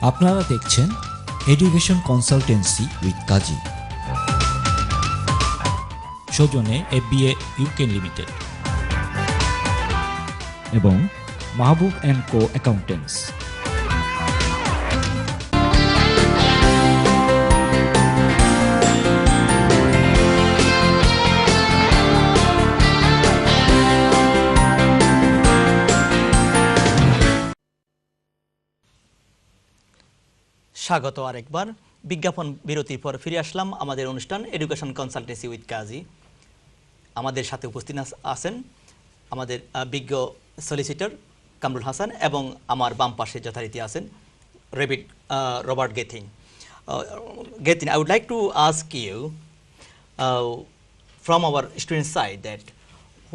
আপনারা দেখছেন education consultancy with কাজী, সৌজন্যে FBA ইউকে লিমিটেড এবং মাহবুব অ্যান্ড কো অ্যাকাউন্টেন্টস। স্বাগত আরেকবার। বিজ্ঞাপন বিরতির পর ফিরে আসলাম আমাদের অনুষ্ঠান এডুকেশন কনসালটেন্সি উইথ কাজী। আমাদের সাথে উপস্থিত আছেন আমাদের বিজ্ঞ সলিসিটর কামরুল হাসান এবং আমার বাম পাশে যথারীতি আছেন Robert Gethin. Gethin, I would like to ask you from our student side that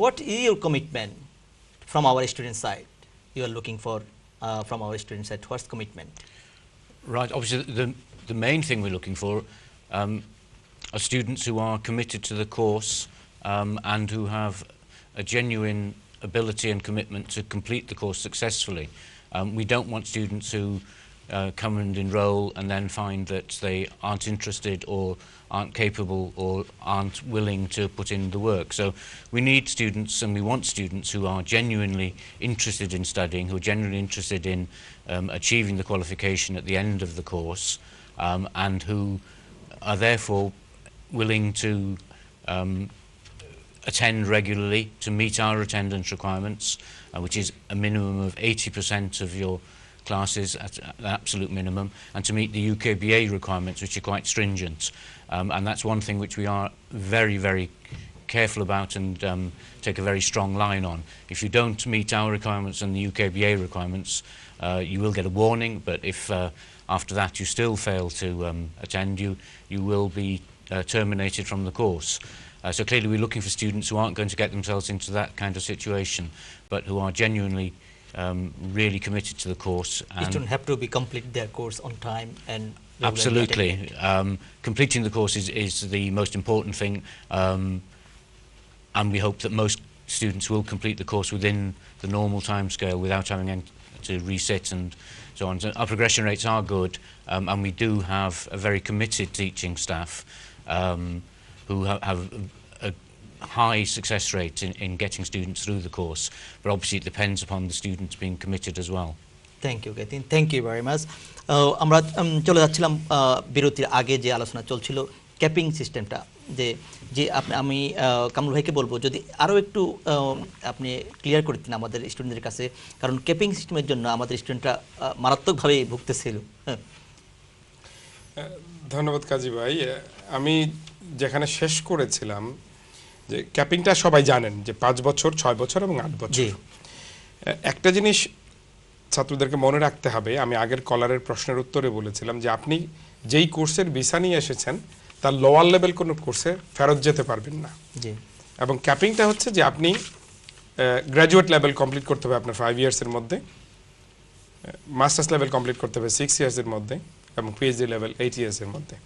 what is your commitment from our student side you are looking for from our student side? What's commitment? Right, obviously the main thing we're looking for are students who are committed to the course and who have a genuine ability and commitment to complete the course successfully. We don't want students who come and enrol and then find that they aren't interested or aren't capable or aren't willing to put in the work. So we need students, and we want students who are genuinely interested in studying, who are genuinely interested in achieving the qualification at the end of the course, and who are therefore willing to attend regularly, to meet our attendance requirements, which is a minimum of 80% of your classes at the absolute minimum, and to meet the UKBA requirements, which are quite stringent. And that's one thing which we are very, very careful about and take a very strong line on. If you don't meet our requirements and the UKBA requirements, you will get a warning, but if after that you still fail to attend, you will be terminated from the course. So clearly we're looking for students who aren't going to get themselves into that kind of situation, but who are genuinely really committed to the course. You don't have to complete their course on time and absolutely. Completing the course is the most important thing, and we hope that most students will complete the course within the normal timescale without having to resit and so on. So our progression rates are good, and we do have a very committed teaching staff who have a high success rate in getting students through the course, but obviously it depends upon the students being committed as well. Thank you, Gethin. Thank you very much. আমরা চলে যাচ্ছিলাম বিরতির আগে যে আলোচনা চলছিল capping সিস্টেমটা, যে আমি কামরুল ভাইকে বলবো যদি আরও একটু আপনি ক্লিয়ার করে দিন আমাদের স্টুডেন্টদের কাছে, কারণ ক্যাপিং সিস্টেমের জন্য আমাদের স্টুডেন্টরা মারাত্মকভাবে ভুগতেছিল। ধন্যবাদ কাজী ভাই। আমি যেখানে শেষ করেছিলাম যে ক্যাপিংটা সবাই জানেন যে 5 বছর, 6 বছর এবং 8 বছর। একটা জিনিস ছাত্রদেরকে মনে রাখতে হবে, আমি আগের কলারের প্রশ্নের উত্তরে বলেছিলাম যে আপনি যেই কোর্সের ভিসা নিয়ে এসেছেন তার লোয়ার লেভেল কোনো কোর্সে ফেরত যেতে পারবেন না। এবং ক্যাপিংটা হচ্ছে যে আপনি গ্র্যাজুয়েট লেভেল কমপ্লিট করতে হবে আপনার 5 ইয়ার্সের মধ্যে, মাস্টার্স লেভেল কমপ্লিট করতে হবে 6 ইয়ার্সের মধ্যে, এবং পিএইচডি লেভেল 8 ইয়ার্সের মধ্যে।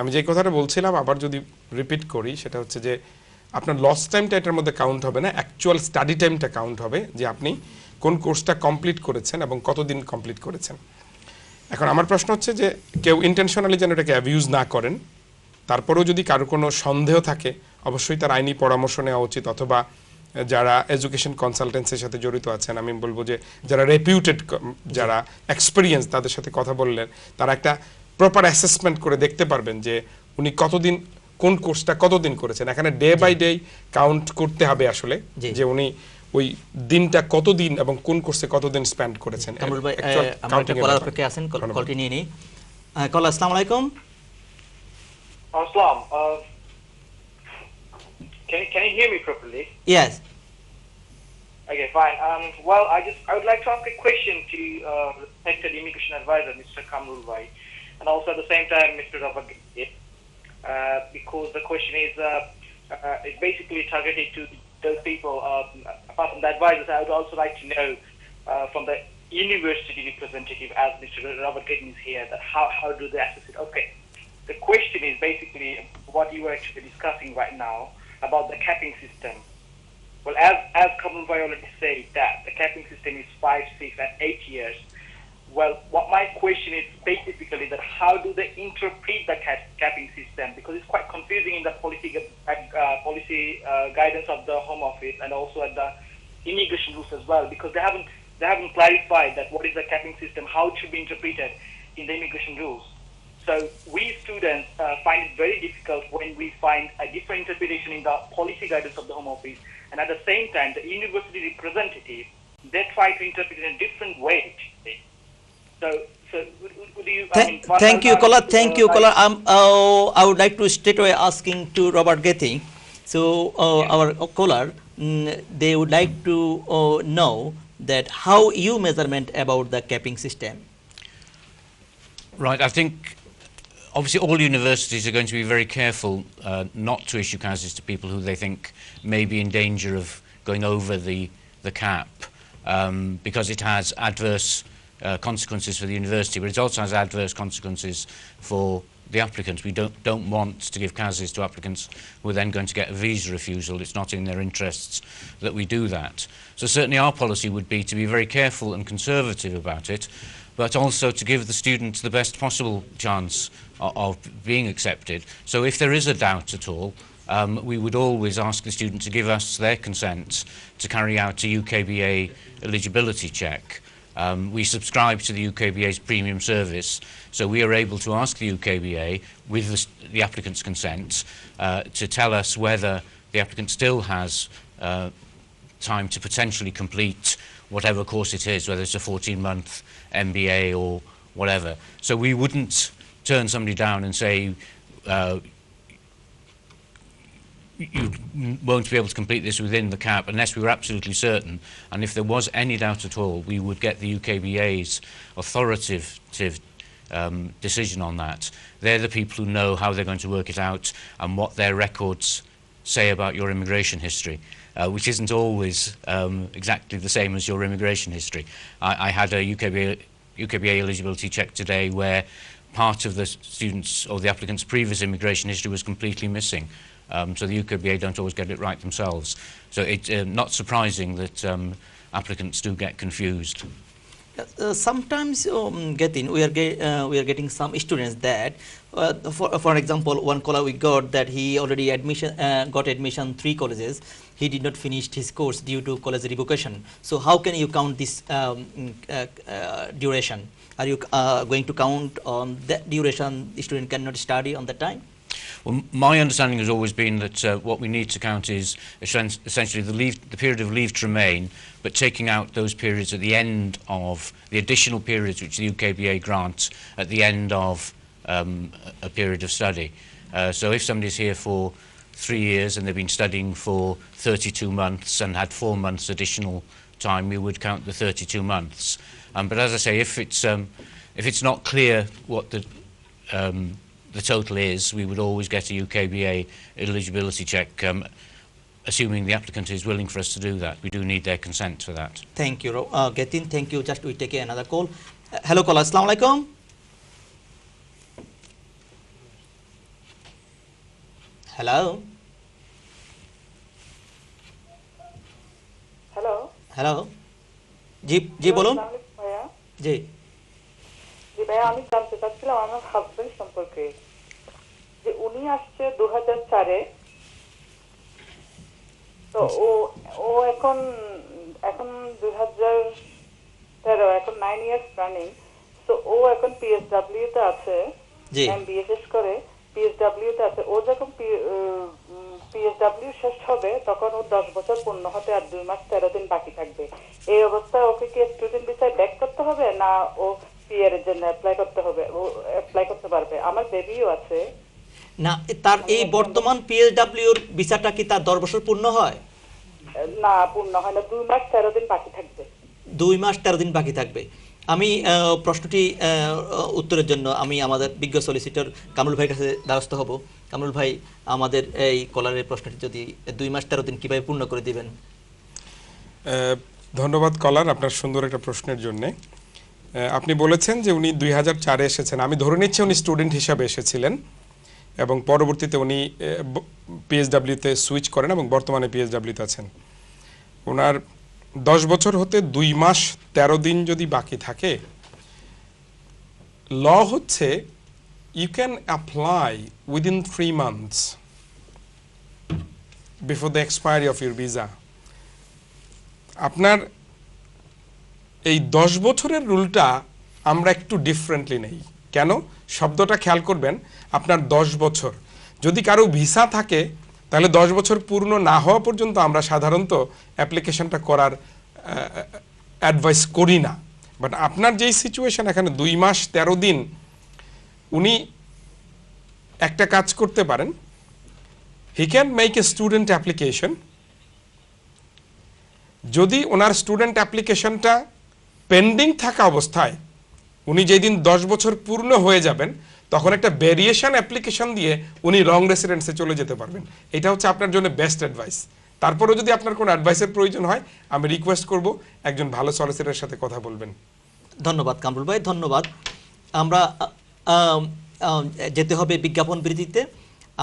আমি যে কথাটা বলছিলাম আবার যদি রিপিট করি, সেটা হচ্ছে যে আপনার লস টাইমটা এটার মধ্যে কাউন্ট হবে না, অ্যাকচুয়াল স্টাডি টাইমটা কাউন্ট হবে, যে আপনি কোন কোর্সটা কমপ্লিট করেছেন এবং কতদিন কমপ্লিট করেছেন। এখন আমার প্রশ্ন হচ্ছে যে কেউ ইন্টেনশনালি যেন এটাকে অ্যাবিউজ না করেন। তারপরেও যদি কারো কোনো সন্দেহ থাকে অবশ্যই তার আইনি পরামর্শ নেওয়া উচিত, অথবা যারা এডুকেশন কনসালটেন্সির সাথে জড়িত আছেন, আমি বলবো যে যারা রেপিউটেড, যারা এক্সপিরিয়েন্স, তাদের সাথে কথা বললেন তারা একটা প্রপার অ্যাসেসমেন্ট করে দেখতে পারবেন যে উনি কতদিন, কোন কোর্সটা কতদিন করেছেন। এখানে ডে বাই ডে কাউন্ট করতে হবে আসলে, যে উনি ওই দিনটা কতদিন এবং কোন কোর্সে কতদিন স্পেন্ড করেছেন। কামরুল ভাই, আমরা কলার অপেক্ষায় আছেন, কলটি নিয়ে নিই। কল, আসসালামু আলাইকুম। Assalam. Can you hear me properly? Yes. Okay, fine. Well, I would like to ask a question to respected immigration advisor, Mr. Kamrul Bhai, and also at the same time, Mr. Robert, because the question is basically targeted to those people. Apart from the advisors, I would also like to know from the university representative, as Mr. Robert Gettin is here, that how do they assess it? Okay. The question is basically what you are actually discussing right now about the capping system. Well, as Kamrul Bhai already said, that the capping system is 5, 6, and 8 years. well, what my question is specifically that how do they interpret the capping system? Because it's quite confusing in the policy guidance of the Home Office and also at the immigration rules as well, because they haven't clarified that what is the capping system, how it should be interpreted in the immigration rules. So we students find it very difficult when we find a different interpretation in the policy guidance of the Home Office, and at the same time, the university representative, they try to interpret it in a different way. So would you? Thank you, Kola. Thank you, Kola. I would like to straight away asking to Robert Getty. So our caller, they would like to know that how you measurement about the capping system. Right, I think obviously all universities are going to be very careful not to issue Kazis to people who they think may be in danger of going over the cap because it has adverse consequences for the university, but it also has adverse consequences for the applicants. We don't want to give Kazis to applicants who are then going to get a visa refusal. It's not in their interests that we do that. So certainly our policy would be to be very careful and conservative about it, but also to give the students the best possible chance of being accepted. So if there is a doubt at all, we would always ask the student to give us their consent to carry out a UKBA eligibility check. We subscribe to the UKBA's premium service, so we are able to ask the UKBA, with the applicant's consent, to tell us whether the applicant still has time to potentially complete whatever course it is, whether it's a 14-month MBA or whatever. So we wouldn't turn somebody down and say, you won't be able to complete this within the cap unless we were absolutely certain. And if there was any doubt at all, we would get the UKBA's authoritative decision on that. They're the people who know how they're going to work it out and what their records say about your immigration history, which isn't always exactly the same as your immigration history. I had a UKBA eligibility check today where part of the students' or the applicant's previous immigration history was completely missing. So the UKBA don't always get it right themselves. So it's not surprising that applicants do get confused. Sometimes we are getting some students that, for example, one caller we got that he already got admission 3 colleges. He did not finish his course due to college revocation. So how can you count this duration? Are you going to count on that duration the student cannot study on that time? Well, my understanding has always been that what we need to count is essentially the period of leave to remain, but taking out those periods at the end of the additional periods which the UKBA grants at the end of a period of study. So if somebody's here for 3 years and they've been studying for 32 months and had 4 months additional time, we would count the 32 months. But as I say, if it's not clear what the total is, we would always get a UKBA eligibility check, assuming the applicant is willing for us to do that. We do need their consent for that. Thank you, Getin. Thank you. Just we take another call. Hello, caller. Assalamu alaikum. Hello. Hello. Hello. जी बोलून जी জি ভাইয়া আমি জানতে চাচ্ছিলাম আমার husband সম্পর্কে যে উনি আসছে 2004 এ তো ও এখন 2013 এখন 9 ইয়ার্স রানিং তো ও এখন পিএসডব্লিউ তে আছে জি এমবিএ শেষ করে পিএসডব্লিউ তে আছে ও যখন পিএসডব্লিউ শেষ হবে তখন ও 10 বছর পূর্ণ হতে আর 2 মাস 13 দিন বাকি থাকবে এই অবস্থায় ওকে কি স্টুডেন্ট ভিসায় ব্যাক করতে হবে না ও পিআর এর জন্য অ্যাপ্লাই করতে হবে ও অ্যাপ্লাই করতে পারবে আমার বেবিও আছে না তার এই বর্তমান পিএসডব্লিউ এর ভিসাটা কি তার 10 বছর পূর্ণ হয় না পূর্ণ হয় না 2 মাস 13 দিন বাকি থাকবে 2 মাস 13 দিন বাকি থাকবে আমি প্রশ্নটি উত্তরের জন্য আমি আমাদের বিজ্ঞ সলিসিটর কামরুল ভাইয়ের কাছে দ্বারস্থ হব কামরুল ভাই আমাদের এই কলারের প্রশ্নটি যদি 2 মাস 13 দিন কিভাবে পূর্ণ করে দিবেন ধন্যবাদ কলার আপনার সুন্দর একটা প্রশ্নের জন্য আপনি বলেছেন যে উনি 2004 এ এসেছেন আমি ধরে নিচ্ছি উনি স্টুডেন্ট হিসেবে এসেছিলেন এবং পরবর্তীতে উনি পিএসডব্লিউ তে সুইচ করেন এবং বর্তমানে পিএসডব্লিউ তে আছেন ওনার 10 বছর হতে 2 মাস 13 দিন যদি বাকি থাকে ল হচ্ছে you can apply within 3 months before the expiry of your visa. আপনার এই 10 বছরের রুলটা আমরা একটু ডিফারেন্টলি নেই। কেন? শব্দটা খেয়াল করবেন, আপনার 10 বছর যদি কারো ভিসা থাকে তাহলে 10 বছর পূর্ণ না হওয়া পর্যন্ত আমরা সাধারণত অ্যাপ্লিকেশনটা করার অ্যাডভাইস করি না। বাট আপনার যেই সিচুয়েশন এখানে 2 মাস 13 দিন, উনি একটা কাজ করতে পারেন, he can make a student application. যদি ওনার স্টুডেন্ট অ্যাপ্লিকেশনটা পেন্ডিং থাকা অবস্থায় উনি যেদিন 10 বছর পূর্ণ হয়ে যাবেন তখন একটা ভেরিয়েশন অ্যাপ্লিকেশন দিয়ে উনি লং রেসিডেন্সে চলে যেতে পারবেন। এটা হচ্ছে আপনার জন্য বেস্ট অ্যাডভাইস। তারপরেও যদি আপনার কোনো অ্যাডভাইসের প্রয়োজন হয় আমি রিকোয়েস্ট করব একজন ভালো সলিসিটরের সাথে কথা বলবেন। ধন্যবাদ কামরুল ভাই, ধন্যবাদ। আমরা যেতে হবে বিজ্ঞাপন বিরতিতে।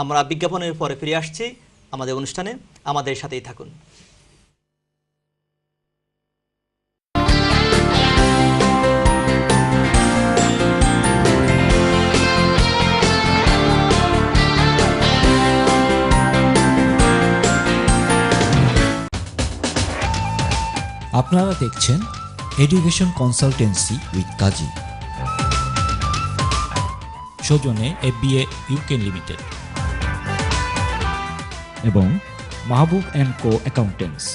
আমরা বিজ্ঞাপনের পরে ফিরে আসছি আমাদের অনুষ্ঠানে, আমাদের সাথেই থাকুন। আপনারা দেখছেন এডুকেশন কনসালটেন্সি উইথ কাজী, সৌজন্যে FBA UK লিমিটেড এবং মাহবুব অ্যান্ড কো অ্যাকাউন্টেন্টস।